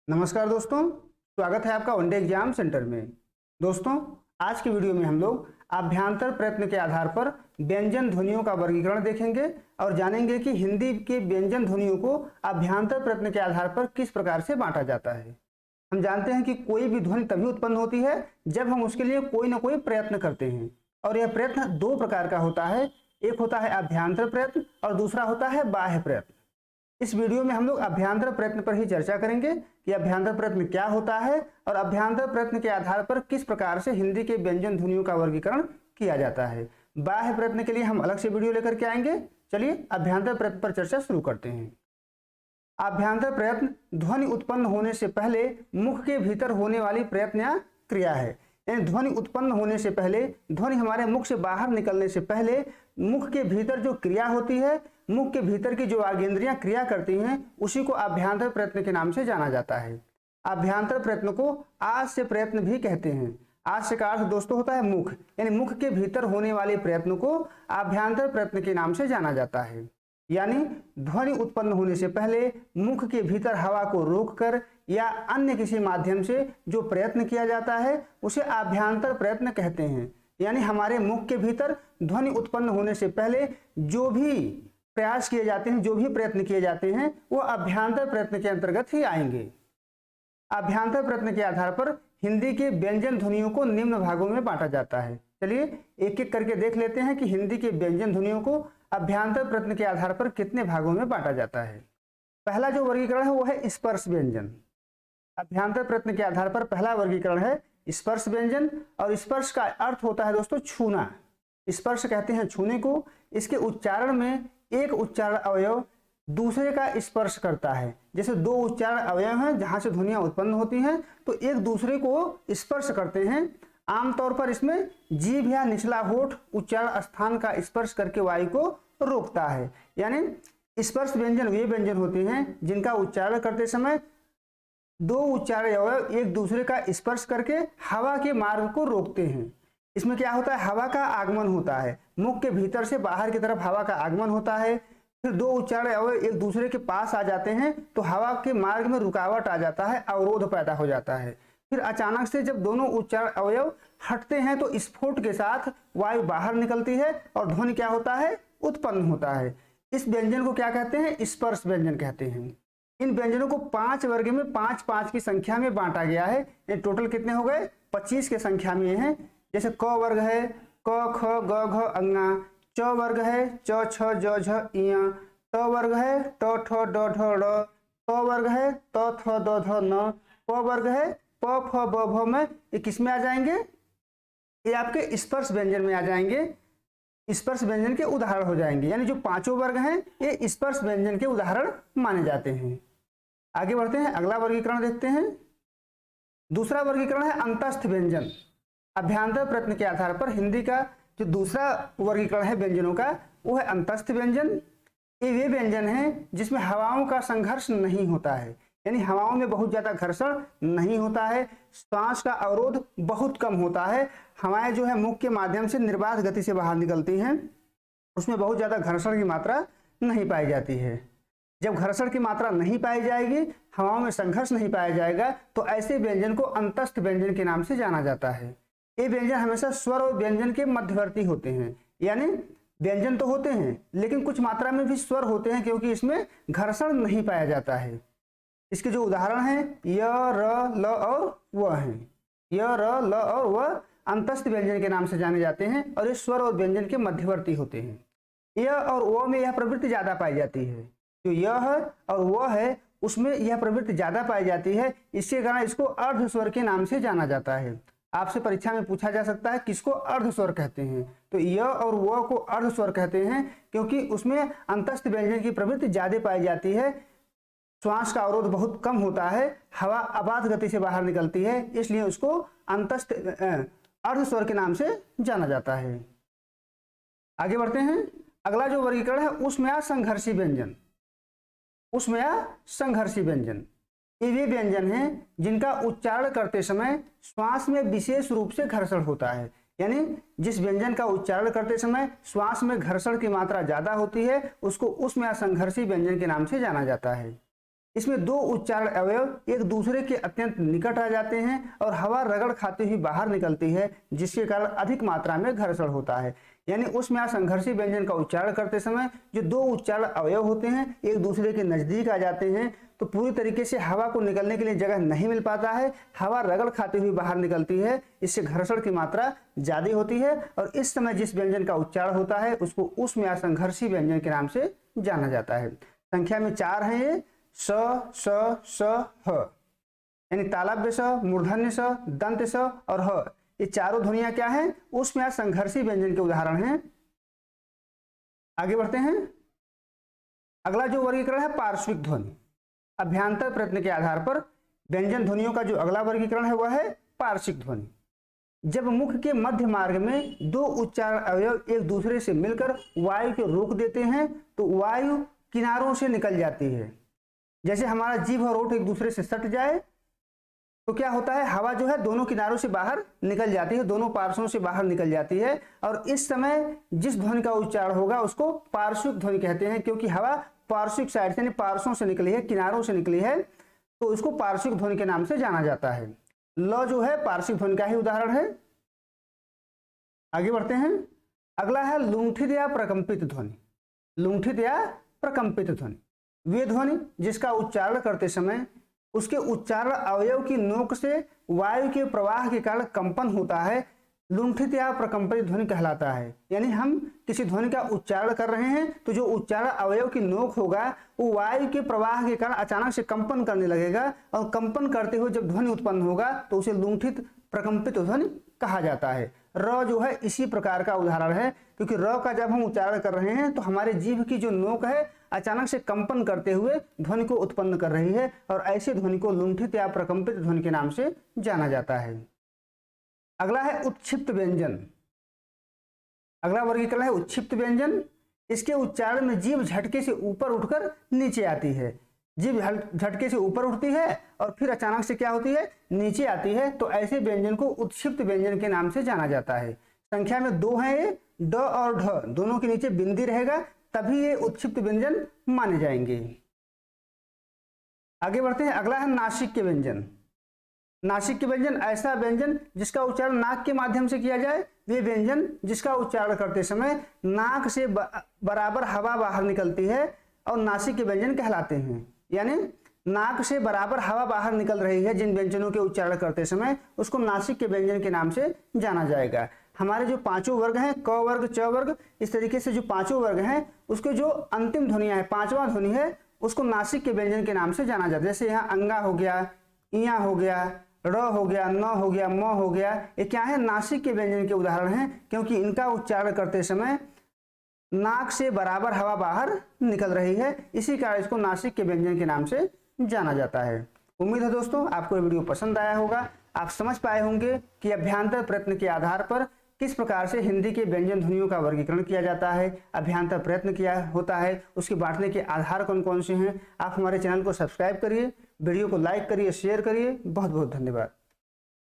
नमस्कार दोस्तों, स्वागत है आपका वनडे एग्जाम सेंटर में। दोस्तों, आज की वीडियो में हम लोग अभ्यांतर प्रयत्न के आधार पर व्यंजन ध्वनियों का वर्गीकरण देखेंगे और जानेंगे कि हिंदी के व्यंजन ध्वनियों को अभ्यांतर प्रयत्न के आधार पर किस प्रकार से बांटा जाता है। हम जानते हैं कि कोई भी ध्वनि तभी उत्पन्न होती है जब हम उसके लिए कोई ना कोई प्रयत्न करते हैं, और यह प्रयत्न दो प्रकार का होता है। एक होता है अभ्यांतर प्रयत्न और दूसरा होता है बाह्य प्रयत्न। इस वीडियो में हम लोग अभ्यांतर प्रयत्न पर ही चर्चा करेंगे कि अभ्यांतर प्रयत्न क्या होता है और अभ्यांतर प्रयत्न के आधार पर किस प्रकार से हिंदी के व्यंजन ध्वनियों का वर्गीकरण किया जाता है। बाह्य प्रयत्न के लिए हम अलग से वीडियो लेकर के आएंगे। चलिए अभ्यांतर प्रयत्न पर चर्चा शुरू करते हैं। अभ्यांतर प्रयत्न ध्वनि उत्पन्न होने से पहले मुख के भीतर होने वाली प्रयत्न या क्रिया है। यानी ध्वनि उत्पन्न होने से पहले, ध्वनि हमारे मुख से बाहर निकलने से पहले मुख के भीतर जो क्रिया होती है, मुख के भीतर की जो आगेंद्रियां क्रिया करती हैं, उसी को अभ्यांतर प्रयत्न के नाम से जाना जाता है। अभ्यांतर प्रयत्न को आस्य प्रयत्न भी कहते हैं। आस्य का अर्थ दोस्तों होता है मुख, यानी मुख के भीतर होने वाले प्रयत्न को अभ्यांतर प्रयत्न के नाम से जाना जाता है। यानी ध्वनि उत्पन्न होने से पहले मुख के भीतर हवा को रोककर या अन्य किसी माध्यम से जो प्रयत्न किया जाता है उसे अभ्यांतर प्रयत्न कहते हैं। यानी हमारे मुख के भीतर ध्वनि उत्पन्न होने से पहले जो भी प्रयास किए जाते हैं, जो भी प्रयत्न किए जाते हैं, वो अभ्यांतर प्रयत्न के अंतर्गत ही आएंगे। अभ्यांतर प्रयत्न के आधार पर हिंदी के व्यंजन ध्वनियों को निम्न भागों में बांटा जाता है। चलिए एक एक करके देख लेते हैं कि हिंदी के व्यंजन ध्वनियों को अभ्यांतर प्रयत्न के आधार पर कितने भागों में बांटा जाता है। पहला जो वर्गीकरण है वो है स्पर्श व्यंजन। अभ्यांतर प्रयत्न के आधार पर पहला वर्गीकरण है स्पर्श व्यंजन, और स्पर्श का अर्थ होता है दोस्तों छूना। स्पर्श कहते हैं छूने को। इसके उच्चारण में एक उच्चारण अवयव दूसरे का स्पर्श करता है। जैसे दो उच्चारण अवयव हैं जहां से ध्वनियां उत्पन्न होती हैं, तो एक दूसरे को स्पर्श करते हैं। आमतौर पर इसमें जीभ या निचला होठ उच्चारण स्थान का स्पर्श करके वायु को रोकता है। यानी स्पर्श व्यंजन वे व्यंजन होते हैं जिनका उच्चारण करते समय दो उच्चारण अवयव एक दूसरे का स्पर्श करके हवा के मार्ग को रोकते हैं। इसमें क्या होता है, हवा का आगमन होता है। मुख के भीतर से बाहर की तरफ हवा का आगमन होता है, फिर दो उच्चारण अवयव एक दूसरे के पास आ जाते हैं तो हवा के मार्ग में रुकावट आ जाता है, अवरोध पैदा हो जाता है। फिर अचानक से जब दोनों उच्चारण अवयव हटते हैं तो स्फोट के साथ वायु बाहर निकलती है और ध्वनि क्या होता है, उत्पन्न होता है। इस व्यंजन को क्या कहते हैं, स्पर्श व्यंजन कहते हैं। इन व्यंजनों को 5 वर्ग में 5-5 की संख्या में बांटा गया है। ये टोटल कितने हो गए, 25 के संख्या में हैं। जैसे क वर्ग है क ख ग घ अंगा, च वर्ग है च छ ज झ इया, ट वर्ग है ट ठ ड ढ ड़, त वर्ग है त थ द ध न, प वर्ग है प फ ब भ में। ये किस में आ जाएंगे, ये आपके स्पर्श व्यंजन में आ जाएंगे। स्पर्श व्यंजन के उदाहरण हो जाएंगे। यानी जो पांचों वर्ग हैं ये स्पर्श व्यंजन के उदाहरण माने जाते हैं। आगे बढ़ते हैं, अगला वर्गीकरण देखते हैं। दूसरा वर्गीकरण है अंतस्थ व्यंजन। अभ्यांतर प्रयत्न के आधार पर हिंदी का जो दूसरा वर्गीकरण है व्यंजनों का वो है अंतस्थ व्यंजन। ये वे व्यंजन हैं जिसमें हवाओं का संघर्ष नहीं होता है, यानी हवाओं में बहुत ज्यादा घर्षण नहीं होता है, श्वास का अवरोध बहुत कम होता है। हवाएं जो है मुख के माध्यम से निर्बाध गति से बाहर निकलती हैं, उसमें बहुत ज्यादा घर्षण की मात्रा नहीं पाई जाती है। जब घर्षण की मात्रा नहीं पाई जाएगी, हवाओं में संघर्ष नहीं पाया जाएगा, तो ऐसे व्यंजन को अंतस्थ व्यंजन के नाम से जाना जाता है। ये व्यंजन हमेशा स्वर और व्यंजन के मध्यवर्ती होते हैं। यानी व्यंजन तो होते हैं लेकिन कुछ मात्रा में भी स्वर होते हैं, क्योंकि इसमें घर्षण नहीं पाया जाता है। इसके जो उदाहरण हैं य, र, ल और व हैं। य, र, ल और व अंतस्थ व्यंजन के नाम से जाने जाते हैं और ये स्वर और व्यंजन के मध्यवर्ती होते हैं। य और व में यह प्रवृत्ति ज्यादा पाई जाती है। जो य है और व है उसमें यह प्रवृत्ति ज्यादा पाई जाती है, इसके कारण इसको अर्ध स्वर के नाम से जाना जाता है। आपसे परीक्षा में पूछा जा सकता है किसको अर्ध स्वर कहते हैं, तो य और व को अर्ध स्वर कहते हैं क्योंकि उसमें अंतस्थ व्यंजन की प्रवृत्ति ज्यादा पाई जाती है। श्वास का अवरोध बहुत कम होता है, हवा अबाध गति से बाहर निकलती है, इसलिए उसको अंतस्थ अर्ध स्वर के नाम से जाना जाता है। आगे बढ़ते हैं, अगला जो वर्गीकरण है ऊष्मया संघर्षी व्यंजन। ऊष्मया संघर्षी व्यंजन ये वे व्यंजन हैं जिनका उच्चारण करते समय श्वास में विशेष रूप से घर्षण होता है। यानी जिस व्यंजन का उच्चारण करते समय श्वास में घर्षण की मात्रा ज्यादा होती है उसको ऊष्मया संघर्षी व्यंजन के नाम से जाना जाता है। इसमें दो उच्चारण अवयव एक दूसरे के अत्यंत निकट आ जाते हैं और हवा रगड़ खाते हुए बाहर निकलती है, जिसके कारण अधिक मात्रा में घर्षण होता है। यानी उसमें असंघर्षी व्यंजन का उच्चारण करते समय जो दो उच्चारण अवयव होते हैं एक दूसरे के नजदीक आ जाते हैं, तो पूरी तरीके से हवा को निकलने के लिए जगह नहीं मिल पाता है, हवा रगड़ खाते हुए बाहर निकलती है, इससे घर्षण की मात्रा ज्यादा होती है और इस समय जिस व्यंजन का उच्चारण होता है उसको उसमें असंघर्षी व्यंजन के नाम से जाना जाता है। संख्या में 4 है ये, स स स ह, यानी तालव्य स, मूर्धन्य स, दंत स और ह, ये चारों ध्वनियां क्या हैं? उसमें असंघर्षी व्यंजन के उदाहरण हैं। आगे बढ़ते हैं। अगला जो वर्गीकरण है पार्श्विक ध्वनि। अभ्यांतर प्रयत्न के आधार पर व्यंजन ध्वनियों का जो अगला वर्गीकरण है वह है पार्श्विक ध्वनि। जब मुख के मध्य मार्ग में दो उच्चारण अवयव एक दूसरे से मिलकर वायु को रोक देते हैं तो वायु किनारों से निकल जाती है। जैसे हमारा जीभ और ओठ एक दूसरे से सट जाए तो क्या होता है, हवा जो है दोनों किनारों से बाहर निकल जाती है, दोनों पार्श्वों से बाहर निकल जाती है और इस समय जिस ध्वनि का उच्चारण होगा उसको पार्श्विक ध्वनि कहते हैं, क्योंकि हवा पार्श्विक साइड से यानी पार्श्वों से निकली है, किनारों से निकली है, तो इसको पार्श्विक ध्वनि के नाम से जाना जाता है। ल जो है पार्श्विक ध्वनि का ही उदाहरण है। आगे बढ़ते हैं। अगला है लुंठित या प्रकंपित ध्वनि। लुंठित या प्रकंपित ध्वनि वे ध्वनि जिसका उच्चारण करते समय उसके उच्चारण अवयव की नोक से वायु के प्रवाह के कारण कंपन होता है, लुंठित या प्रकंपित ध्वनि कहलाता है। यानी हम किसी ध्वनि का उच्चारण कर रहे हैं तो जो उच्चारण अवयव की नोक होगा वो वायु के प्रवाह के कारण अचानक से कंपन करने लगेगा और कंपन करते हुए जब ध्वनि उत्पन्न होगा तो उसे लुंठित प्रकंपित ध्वनि कहा जाता है। र जो है इसी प्रकार का उदाहरण है, क्योंकि र का जब हम उच्चारण कर रहे हैं तो हमारे जीभ की जो नोक है अचानक से कंपन करते हुए ध्वनि को उत्पन्न कर रही है और ऐसे ध्वनि को लुंठित या प्रकंपित ध्वनि के नाम से जाना जाता है। अगला है उत्क्षिप्त व्यंजन। अगला वर्गीकरण है उत्क्षिप्त व्यंजन। इसके उच्चारण में जीभ झटके से ऊपर उठकर नीचे आती है। जीभ झटके से ऊपर उठती है और फिर अचानक से क्या होती है, नीचे आती है, तो ऐसे व्यंजन को उत्क्षिप्त व्यंजन के नाम से जाना जाता है। संख्या में 2 है ये, ड और ढ दोनों के नीचे बिंदी रहेगा, तभी ये उत्क्षिप्त व्यंजन माने जाएंगे। आगे बढ़ते हैं। अगला है नासिक के व्यंजन। नासिक के व्यंजन ऐसा व्यंजन जिसका उच्चारण नाक के माध्यम से किया जाए, वे व्यंजन जिसका उच्चारण करते समय नाक से बराबर हवा बाहर निकलती है और नासिक के व्यंजन कहलाते हैं। यानी नाक से बराबर हवा बाहर निकल रही है जिन व्यंजनों के उच्चारण करते समय उसको नासिक के व्यंजन के नाम से जाना जाएगा। हमारे जो पांचों वर्ग हैं, क वर्ग, च वर्ग, इस तरीके से जो पांचों वर्ग हैं उसके जो अंतिम ध्वनियां है, पांचवा ध्वनि है, उसको नासिक के व्यंजन के नाम से जाना जाता है। जैसे यहाँ अंगा हो गया, इया हो गया, र हो गया, न हो गया, म हो गया, ये क्या है, नासिक के व्यंजन के उदाहरण हैं, क्योंकि इनका उच्चारण करते समय नाक से बराबर हवा बाहर निकल रही है, इसी कारण इसको नासिक के व्यंजन के नाम से जाना जाता है। उम्मीद है दोस्तों आपको ये वीडियो पसंद आया होगा। आप समझ पाए होंगे कि अभ्यांतर प्रयत्न के आधार पर किस प्रकार से हिंदी के व्यंजन ध्वनियों का वर्गीकरण किया जाता है, अभ्यांतर प्रयत्न किया होता है, उसके बांटने के आधार कौन कौन से हैं। आप हमारे चैनल को सब्सक्राइब करिए, वीडियो को लाइक करिए, शेयर करिए। बहुत बहुत धन्यवाद।